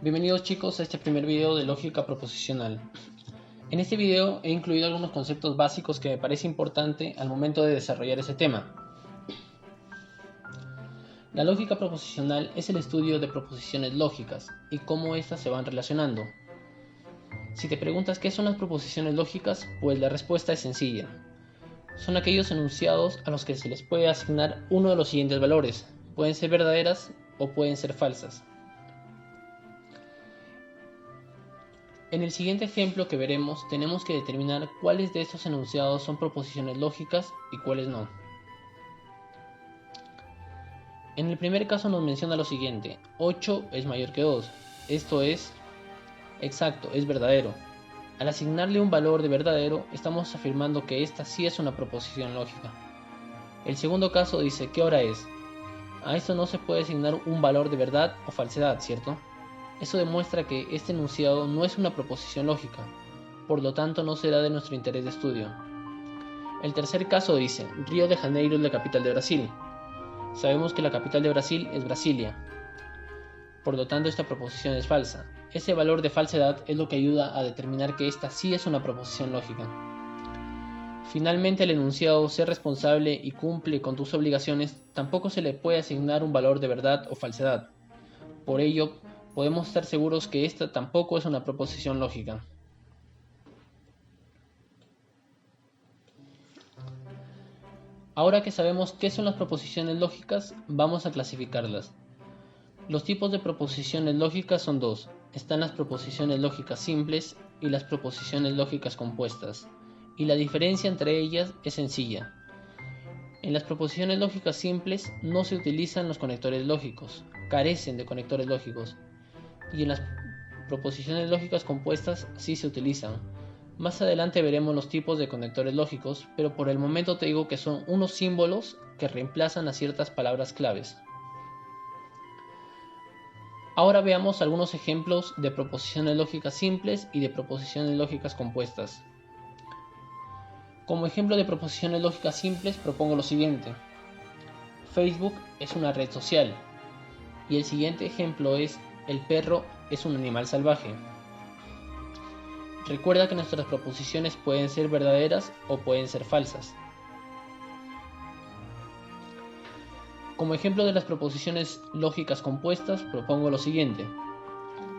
Bienvenidos chicos a este primer video de lógica proposicional. En este video he incluido algunos conceptos básicos que me parece importante al momento de desarrollar ese tema. La lógica proposicional es el estudio de proposiciones lógicas y cómo éstas se van relacionando. Si te preguntas qué son las proposiciones lógicas, pues la respuesta es sencilla. Son aquellos enunciados a los que se les puede asignar uno de los siguientes valores. Pueden ser verdaderas o pueden ser falsas. En el siguiente ejemplo que veremos, tenemos que determinar cuáles de estos enunciados son proposiciones lógicas y cuáles no. En el primer caso nos menciona lo siguiente: 8 es mayor que 2. Esto es exacto, es verdadero. Al asignarle un valor de verdadero, estamos afirmando que esta sí es una proposición lógica. El segundo caso dice: ¿qué hora es? A esto no se puede asignar un valor de verdad o falsedad, ¿cierto? Eso demuestra que este enunciado no es una proposición lógica, por lo tanto no será de nuestro interés de estudio. El tercer caso dice: Río de Janeiro es la capital de Brasil. Sabemos que la capital de Brasil es Brasilia, por lo tanto esta proposición es falsa. Ese valor de falsedad es lo que ayuda a determinar que esta sí es una proposición lógica. Finalmente, el enunciado ser responsable y cumple con tus obligaciones tampoco se le puede asignar un valor de verdad o falsedad. Por ello, podemos estar seguros que esta tampoco es una proposición lógica. Ahora que sabemos qué son las proposiciones lógicas, vamos a clasificarlas. Los tipos de proposiciones lógicas son dos. Están las proposiciones lógicas simples y las proposiciones lógicas compuestas, y la diferencia entre ellas es sencilla. En las proposiciones lógicas simples no se utilizan los conectores lógicos, carecen de conectores lógicos, y en las proposiciones lógicas compuestas sí se utilizan. Más adelante veremos los tipos de conectores lógicos, pero por el momento te digo que son unos símbolos que reemplazan a ciertas palabras claves. Ahora veamos algunos ejemplos de proposiciones lógicas simples y de proposiciones lógicas compuestas. Como ejemplo de proposiciones lógicas simples propongo lo siguiente: Facebook es una red social. Y el siguiente ejemplo es: el perro es un animal salvaje. Recuerda que nuestras proposiciones pueden ser verdaderas o pueden ser falsas. Como ejemplo de las proposiciones lógicas compuestas propongo lo siguiente: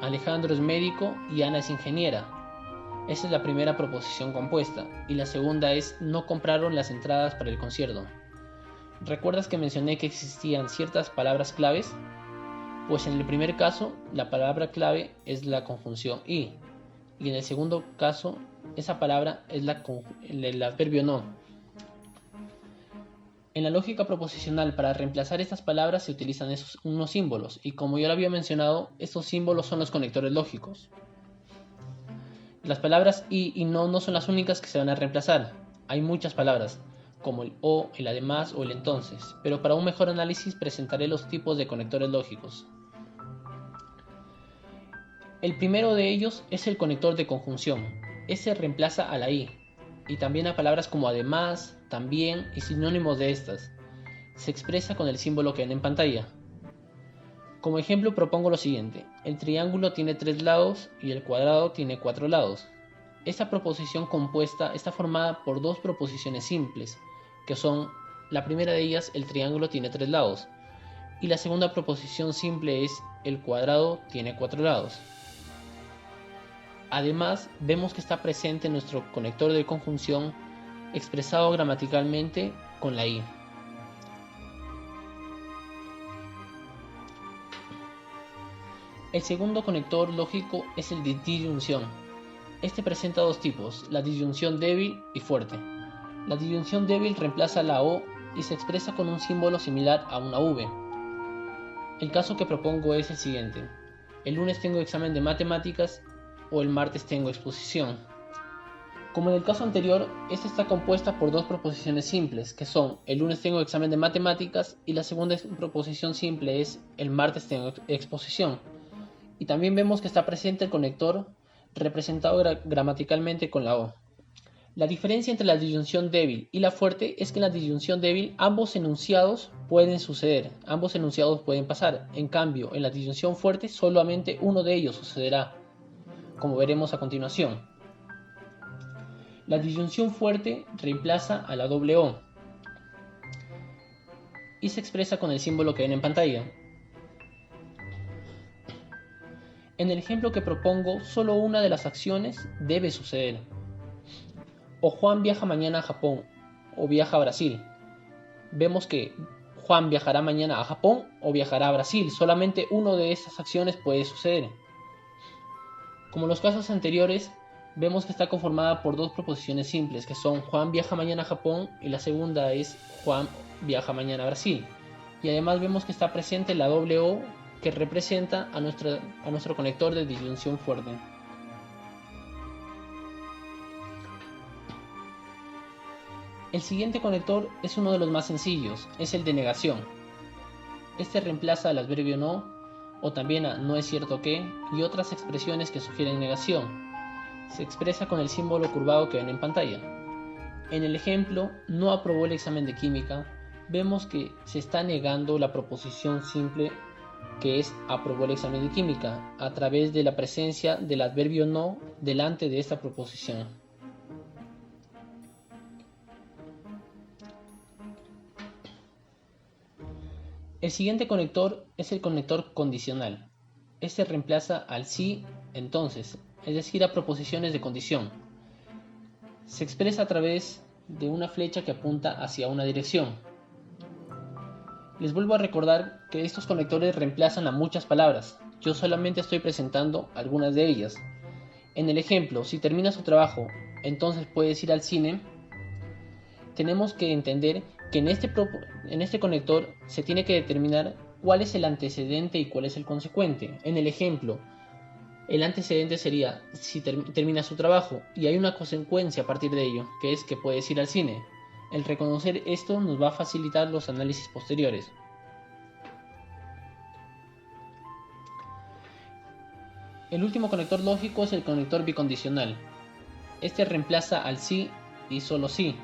Alejandro es médico y Ana es ingeniera. Esa es la primera proposición compuesta, y la segunda es: no compraron las entradas para el concierto. ¿Recuerdas que mencioné que existían ciertas palabras claves? Pues en el primer caso, la palabra clave es la conjunción y en el segundo caso, esa palabra es el adverbio no. En la lógica proposicional, para reemplazar estas palabras se utilizan unos símbolos, y como ya lo había mencionado, estos símbolos son los conectores lógicos. Las palabras y no son las únicas que se van a reemplazar. Hay muchas palabras, como el o, el además o el entonces, pero para un mejor análisis presentaré los tipos de conectores lógicos. El primero de ellos es el conector de conjunción. Ese reemplaza a la i, y también a palabras como además, también y sinónimos de estas. Se expresa con el símbolo que ven en pantalla. Como ejemplo propongo lo siguiente: el triángulo tiene 3 lados y el cuadrado tiene 4 lados. Esta proposición compuesta está formada por dos proposiciones simples, que son: la primera de ellas, el triángulo tiene 3 lados, y la segunda proposición simple es: el cuadrado tiene 4 lados. Además, vemos que está presente nuestro conector de conjunción expresado gramaticalmente con la i. El segundo conector lógico es el de disyunción. Este presenta dos tipos: la disyunción débil y fuerte. La disyunción débil reemplaza la o y se expresa con un símbolo similar a una v. El caso que propongo es el siguiente: el lunes tengo examen de matemáticas o el martes tengo exposición. Como en el caso anterior, esta está compuesta por dos proposiciones simples, que son: el lunes tengo examen de matemáticas, y la segunda proposición simple es: el martes tengo exposición. Y también vemos que está presente el conector representado gramaticalmente con la o. La diferencia entre la disyunción débil y la fuerte es que en la disyunción débil ambos enunciados pueden suceder, ambos enunciados pueden pasar. En cambio, en la disyunción fuerte solamente uno de ellos sucederá, como veremos a continuación. La disyunción fuerte reemplaza a la doble O y se expresa con el símbolo que ven en pantalla. En el ejemplo que propongo, solo una de las acciones debe suceder. O Juan viaja mañana a Japón, o viaja a Brasil. Vemos que Juan viajará mañana a Japón o viajará a Brasil. Solamente una de esas acciones puede suceder. Como en los casos anteriores, vemos que está conformada por dos proposiciones simples, que son Juan viaja mañana a Japón y la segunda es Juan viaja mañana a Brasil. Y además vemos que está presente la doble O que representa a nuestro conector de disyunción fuerte. El siguiente conector es uno de los más sencillos, es el de negación. Este reemplaza al adverbio no, o también a no es cierto que, y otras expresiones que sugieren negación. Se expresa con el símbolo curvado que ven en pantalla. En el ejemplo, no aprobó el examen de química, vemos que se está negando la proposición simple que es aprobó el examen de química, a través de la presencia del adverbio no delante de esta proposición. El siguiente conector es el conector condicional. Este reemplaza al sí, entonces, es decir, a proposiciones de condición. Se expresa a través de una flecha que apunta hacia una dirección. Les vuelvo a recordar que estos conectores reemplazan a muchas palabras. Yo solamente estoy presentando algunas de ellas. En el ejemplo, si termina su trabajo, entonces puedes ir al cine. Tenemos que entender que en este conector se tiene que determinar cuál es el antecedente y cuál es el consecuente. En el ejemplo, el antecedente sería si termina su trabajo y hay una consecuencia a partir de ello, que es que puedes ir al cine. El reconocer esto nos va a facilitar los análisis posteriores. El último conector lógico es el conector bicondicional. Este reemplaza al sí y solo sí.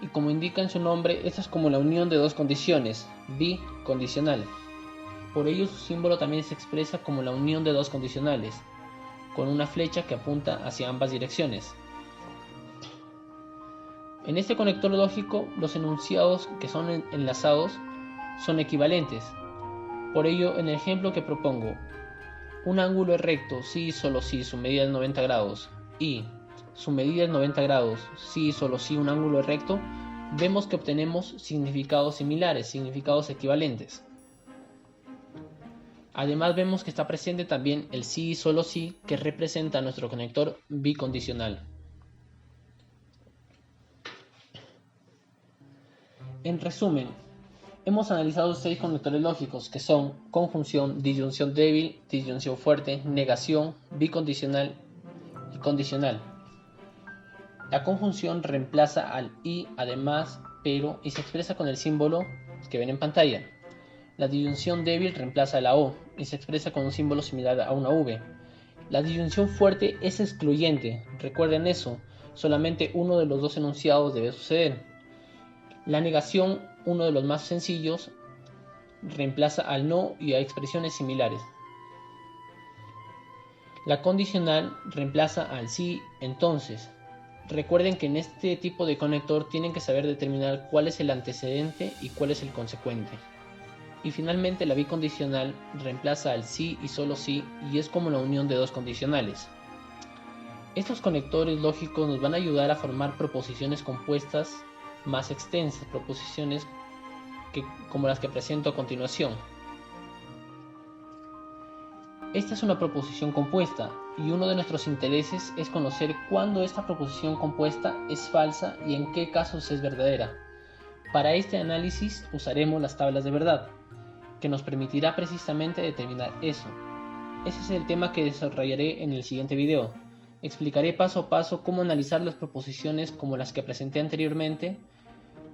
Y como indica en su nombre, esta es como la unión de dos condiciones, bicondicional. Por ello su símbolo también se expresa como la unión de dos condicionales, con una flecha que apunta hacia ambas direcciones. En este conector lógico, los enunciados que son enlazados son equivalentes. Por ello, en el ejemplo que propongo, un ángulo es recto si y solo si su medida es 90 grados y su medida es 90 grados si y solo si un ángulo es recto, vemos que obtenemos significados similares, significados equivalentes. Además vemos que está presente también el sí y solo sí, que representa nuestro conector bicondicional. En resumen, hemos analizado 6 conectores lógicos que son conjunción, disyunción débil, disyunción fuerte, negación, bicondicional y condicional. La conjunción reemplaza al y, además, pero y se expresa con el símbolo que ven en pantalla. La disyunción débil reemplaza a la O y se expresa con un símbolo similar a una V. La disyunción fuerte es excluyente, recuerden eso, solamente uno de los dos enunciados debe suceder. La negación, uno de los más sencillos, reemplaza al no y a expresiones similares. La condicional reemplaza al sí, entonces. Recuerden que en este tipo de conector tienen que saber determinar cuál es el antecedente y cuál es el consecuente. Y finalmente la bicondicional reemplaza al sí y solo sí y es como la unión de dos condicionales. Estos conectores lógicos nos van a ayudar a formar proposiciones compuestas más extensas, proposiciones como las que presento a continuación. Esta es una proposición compuesta y uno de nuestros intereses es conocer cuándo esta proposición compuesta es falsa y en qué casos es verdadera. Para este análisis usaremos las tablas de verdad, que nos permitirá precisamente determinar eso. Ese es el tema que desarrollaré en el siguiente video. Explicaré paso a paso cómo analizar las proposiciones como las que presenté anteriormente,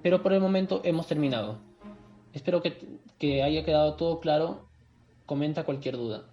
pero por el momento hemos terminado. Espero que haya quedado todo claro. Comenta cualquier duda.